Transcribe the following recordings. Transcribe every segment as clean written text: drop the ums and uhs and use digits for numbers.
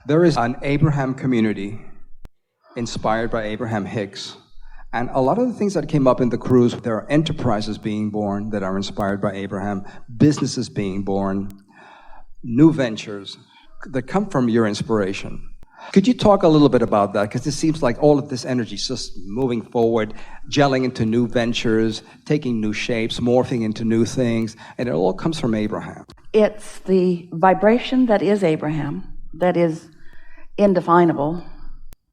There is an Abraham community inspired by Abraham Hicks. And a lot of the things that came up in the cruise, there are enterprises being born that are inspired by Abraham, businesses being born, new ventures that come from your inspiration. Could you talk a little bit about that? Because it seems like all of this energy is just moving forward, gelling into new ventures, taking new shapes, morphing into new things, and it all comes from Abraham. It's the vibration that is Abraham, that is indefinable.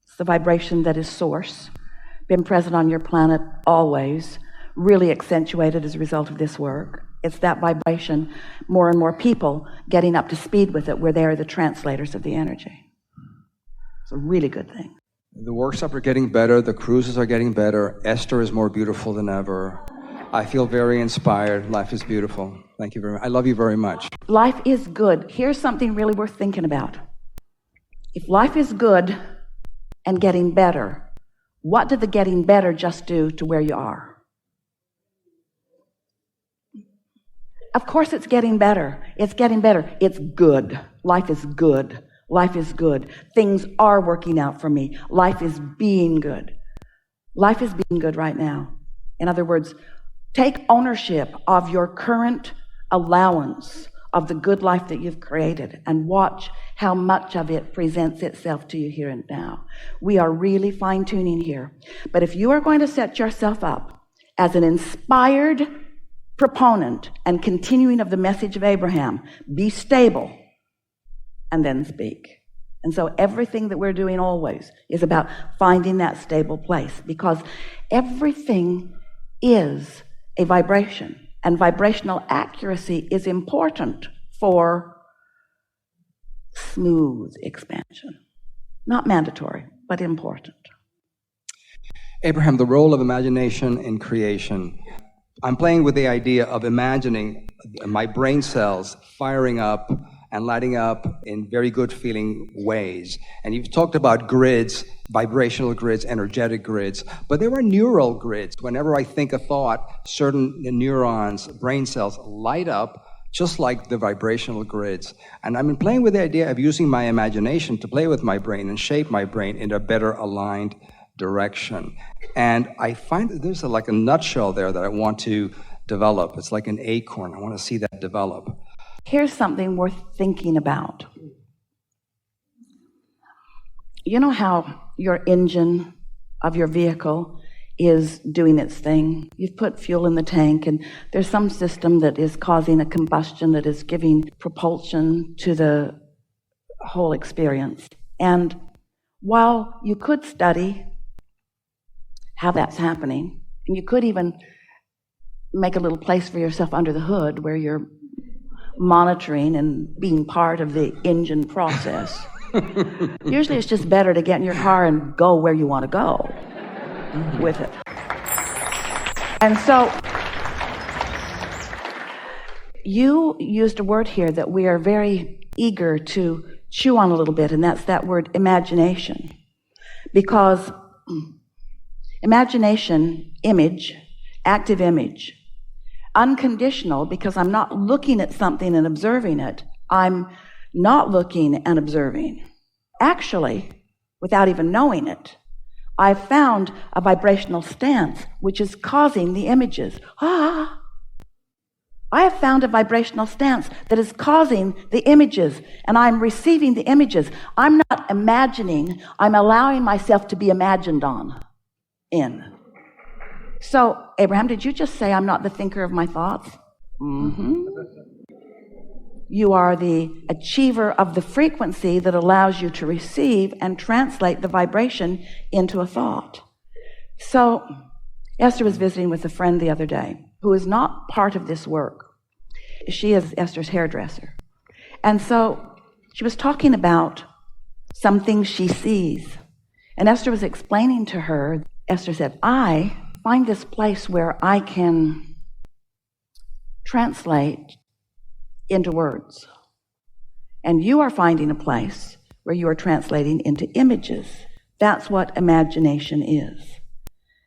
It's the vibration that is source, been present on your planet always, really accentuated as a result of this work. It's that vibration, more and more people getting up to speed with it, where they are the translators of the energy. It's a really good thing. The workshops are getting better, the cruises are getting better, Esther is more beautiful than ever. I feel very inspired. Life is beautiful. Thank you very much. I love you very much. Life is good. Here's something really worth thinking about. If life is good and getting better, what did the getting better just do to where you are? Of course it's getting better. It's getting better. It's good. Life is good. Life is good. Things are working out for me. Life is being good. Life is being good right now. In other words, take ownership of your current allowance of the good life that you've created and watch how much of it presents itself to you here and now. We are really fine-tuning here. But if you are going to set yourself up as an inspired proponent and continuing of the message of Abraham, be stable and then speak. And so everything that we're doing always is about finding that stable place, because everything is a vibration, and vibrational accuracy is important for smooth expansion. Not mandatory, but important. Abraham, the role of imagination in creation. I'm playing with the idea of imagining my brain cells firing up and lighting up in very good feeling ways. And you've talked about grids, vibrational grids, energetic grids, but there are neural grids. Whenever I think a thought, certain neurons, brain cells light up just like the vibrational grids. And I've been playing with the idea of using my imagination to play with my brain and shape my brain in a better aligned direction. And I find that there's like a nutshell there that I want to develop. It's like an acorn. I want to see that develop. Here's something worth thinking about. You know how your engine of your vehicle is doing its thing? You've put fuel in the tank, and there's some system that is causing a combustion that is giving propulsion to the whole experience. And while you could study how that's happening, and you could even make a little place for yourself under the hood where you're monitoring and being part of the engine process. Usually it's just better to get in your car and go where you want to go with it. And so you used a word here that we are very eager to chew on a little bit, and that's that word imagination. Because imagination, image, active image, unconditional, because I'm not looking at something and observing it. I'm not looking and observing. Actually, without even knowing it, I've found a vibrational stance which is causing the images. I have found a vibrational stance that is causing the images, and I'm receiving the images. I'm not imagining, I'm allowing myself to be imagined in. So, Abraham, did you just say I'm not the thinker of my thoughts? Mm-hmm. You are the achiever of the frequency that allows you to receive and translate the vibration into a thought. So, Esther was visiting with a friend the other day who is not part of this work. She is Esther's hairdresser. And so she was talking about some things she sees. And Esther was explaining to her, Esther said, I find this place where I can translate into words. And you are finding a place where you are translating into images. That's what imagination is.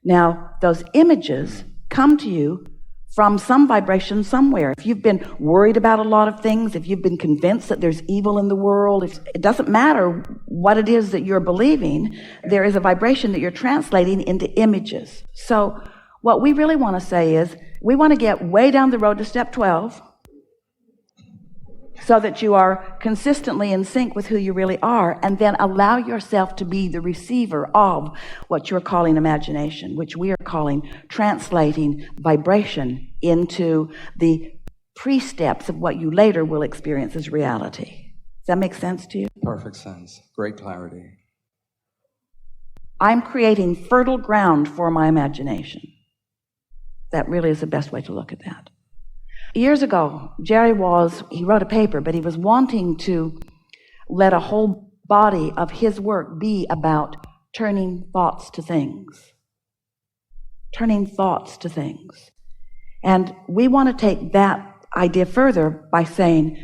Now, those images come to you from some vibration somewhere. If you've been worried about a lot of things, if you've been convinced that there's evil in the world, it doesn't matter what it is that you're believing, there is a vibration that you're translating into images. So what we really want to say is, we want to get way down the road to step 12 so that you are consistently in sync with who you really are, and then allow yourself to be the receiver of what you're calling imagination, which we are calling translating vibration into the pre-steps of what you later will experience as reality. Does that make sense to you? Perfect sense. Great clarity. I'm creating fertile ground for my imagination. That really is the best way to look at that. Years ago, he wrote a paper, but he was wanting to let a whole body of his work be about turning thoughts to things. Turning thoughts to things. And we want to take that idea further by saying,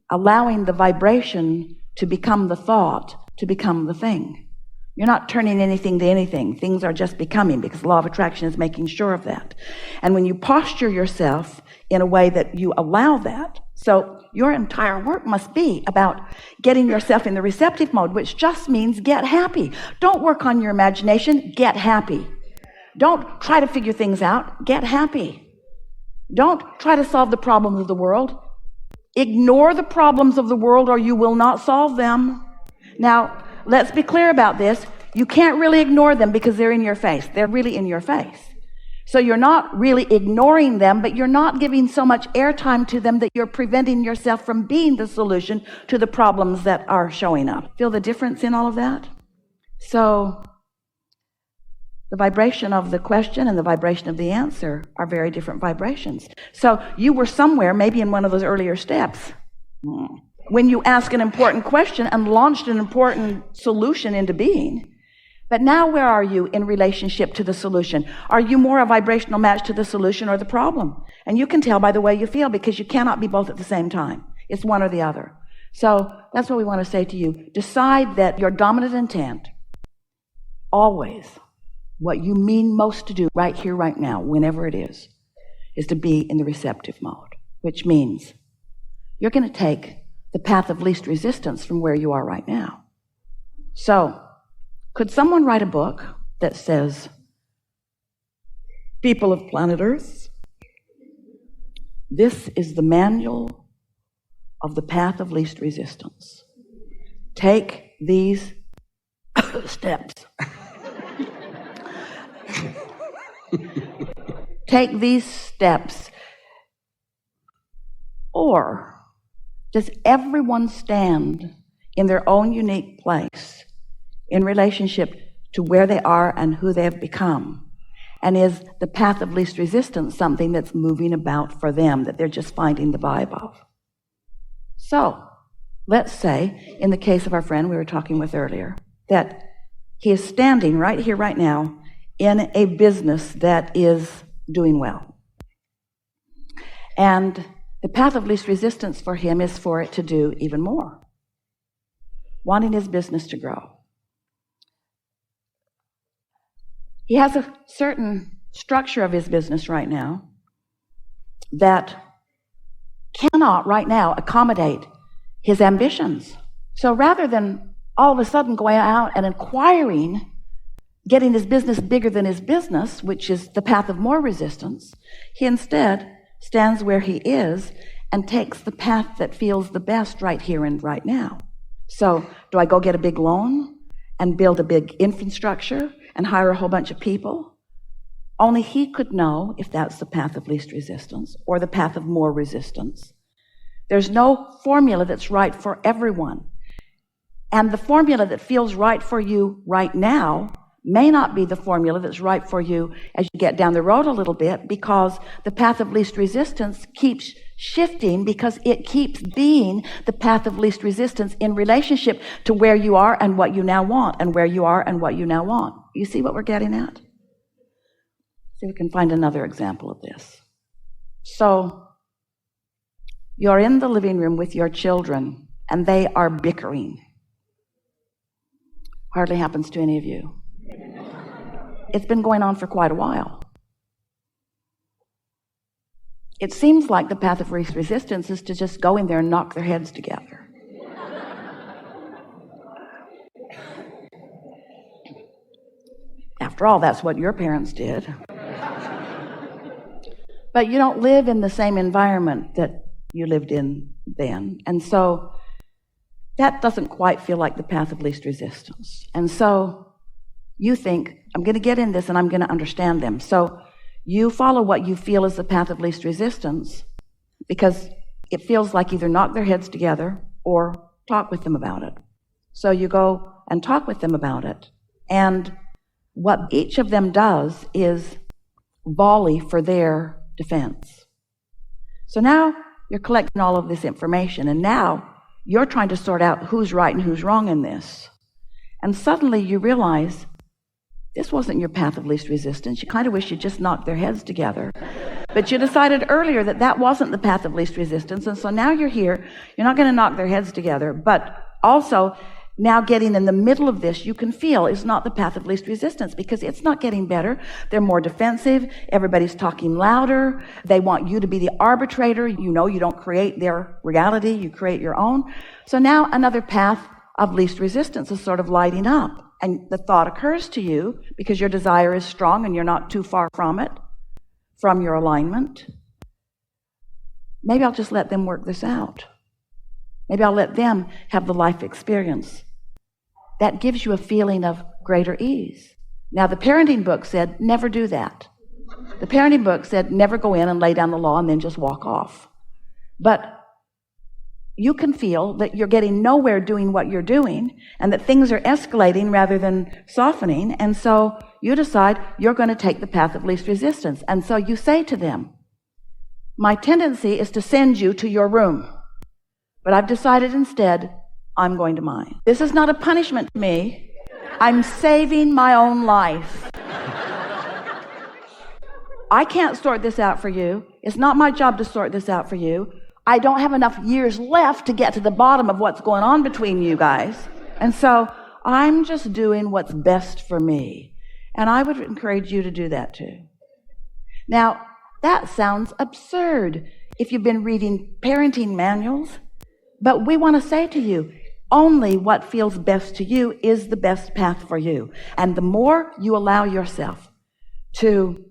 allowing the vibration to become the thought, to become the thing. You're not turning anything to anything. Things are just becoming, because the law of attraction is making sure of that. And when you posture yourself in a way that you allow that, so your entire work must be about getting yourself in the receptive mode, which just means get happy. Don't work on your imagination, get happy. Don't try to figure things out, get happy. Don't try to solve the problems of the world. Ignore the problems of the world or you will not solve them. Now, let's be clear about this. You can't really ignore them because they're in your face. They're really in your face. So you're not really ignoring them, but you're not giving so much airtime to them that you're preventing yourself from being the solution to the problems that are showing up. Feel the difference in all of that? So the vibration of the question and the vibration of the answer are very different vibrations. So you were somewhere, maybe in one of those earlier steps, when you ask an important question and launched an important solution into being. But now where are you in relationship to the solution? Are you more a vibrational match to the solution or the problem? And you can tell by the way you feel, because you cannot be both at the same time. It's one or the other. So that's what we want to say to you. Decide that your dominant intent, always, what you mean most to do right here, right now, whenever it is to be in the receptive mode, which means you're going to take the path of least resistance from where you are right now. So, could someone write a book that says, people of planet Earth, this is the manual of the path of least resistance. Take these steps. Take these steps. Or does everyone stand in their own unique place in relationship to where they are and who they have become? And is the path of least resistance something that's moving about for them, that they're just finding the vibe of? So, let's say, in the case of our friend we were talking with earlier, that he is standing right here, right now, in a business that is doing well. And the path of least resistance for him is for it to do even more, wanting his business to grow. He has a certain structure of his business right now that cannot right now accommodate his ambitions. So rather than all of a sudden going out and inquiring, getting his business bigger than his business, which is the path of more resistance, he instead stands where he is and takes the path that feels the best right here and right now. So do I go get a big loan and build a big infrastructure and hire a whole bunch of people? Only he could know if that's the path of least resistance or the path of more resistance. There's no formula that's right for everyone. And the formula that feels right for you right now may not be the formula that's right for you as you get down the road a little bit, because the path of least resistance keeps shifting, because it keeps being the path of least resistance in relationship to where you are and what you now want, and where you are and what you now want. You see what we're getting at? See if we can find another example of this. So, you're in the living room with your children and they are bickering. Hardly happens to any of you. It's been going on for quite a while. It seems like the path of least resistance is to just go in there and knock their heads together. After all, that's what your parents did. But you don't live in the same environment that you lived in then. And so that doesn't quite feel like the path of least resistance. And so you think, I'm going to get in this and I'm going to understand them. So you follow what you feel is the path of least resistance because it feels like either knock their heads together or talk with them about it. So you go and talk with them about it. And what each of them does is volley for their defense. So now you're collecting all of this information, and now you're trying to sort out who's right and who's wrong in this. And suddenly you realize this wasn't your path of least resistance. You kind of wish you just knocked their heads together. But you decided earlier that that wasn't the path of least resistance. And so now you're here. You're not going to knock their heads together. But also, now getting in the middle of this, you can feel is not the path of least resistance because it's not getting better. They're more defensive. Everybody's talking louder. They want you to be the arbitrator. You know you don't create their reality. You create your own. So now another path of least resistance is sort of lighting up. And the thought occurs to you because your desire is strong and you're not too far from it, from your alignment. Maybe I'll just let them work this out. Maybe I'll let them have the life experience. That gives you a feeling of greater ease. Now, the parenting book said, never do that. The parenting book said, never go in and lay down the law and then just walk off. But you can feel that you're getting nowhere doing what you're doing and that things are escalating rather than softening. And so you decide you're going to take the path of least resistance. And so you say to them, my tendency is to send you to your room. But I've decided instead, I'm going to mine. This is not a punishment to me. I'm saving my own life. I can't sort this out for you. It's not my job to sort this out for you. I don't have enough years left to get to the bottom of what's going on between you guys. And so I'm just doing what's best for me. And I would encourage you to do that too. Now, that sounds absurd if you've been reading parenting manuals. But we want to say to you, only what feels best to you is the best path for you. And the more you allow yourself to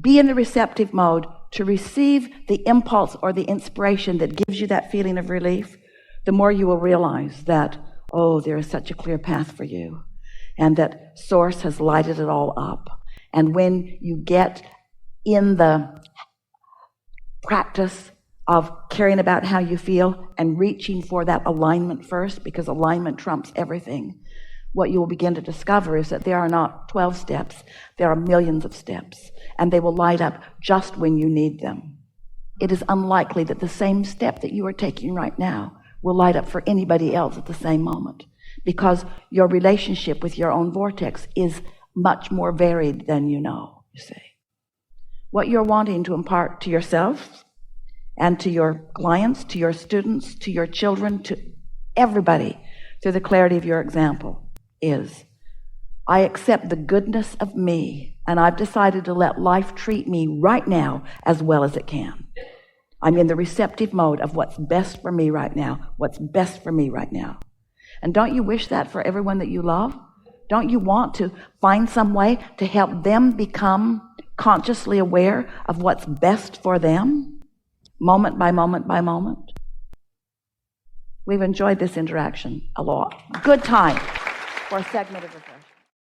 be in the receptive mode, to receive the impulse or the inspiration that gives you that feeling of relief, the more you will realize that, oh, there is such a clear path for you. And that Source has lighted it all up. And when you get in the practice of caring about how you feel and reaching for that alignment first, because alignment trumps everything, what you will begin to discover is that there are not 12 steps, there are millions of steps, and they will light up just when you need them. It is unlikely that the same step that you are taking right now will light up for anybody else at the same moment, because your relationship with your own vortex is much more varied than you know, you see. What you're wanting to impart to yourself and to your clients, to your students, to your children, to everybody through the clarity of your example is, I accept the goodness of me, and I've decided to let life treat me right now as well as it can. I'm in the receptive mode of what's best for me right now, what's best for me right now. And don't you wish that for everyone that you love? Don't you want to find some way to help them become consciously aware of what's best for them? Moment by moment by moment. We've enjoyed this interaction a lot. Good time for a segment of refreshment.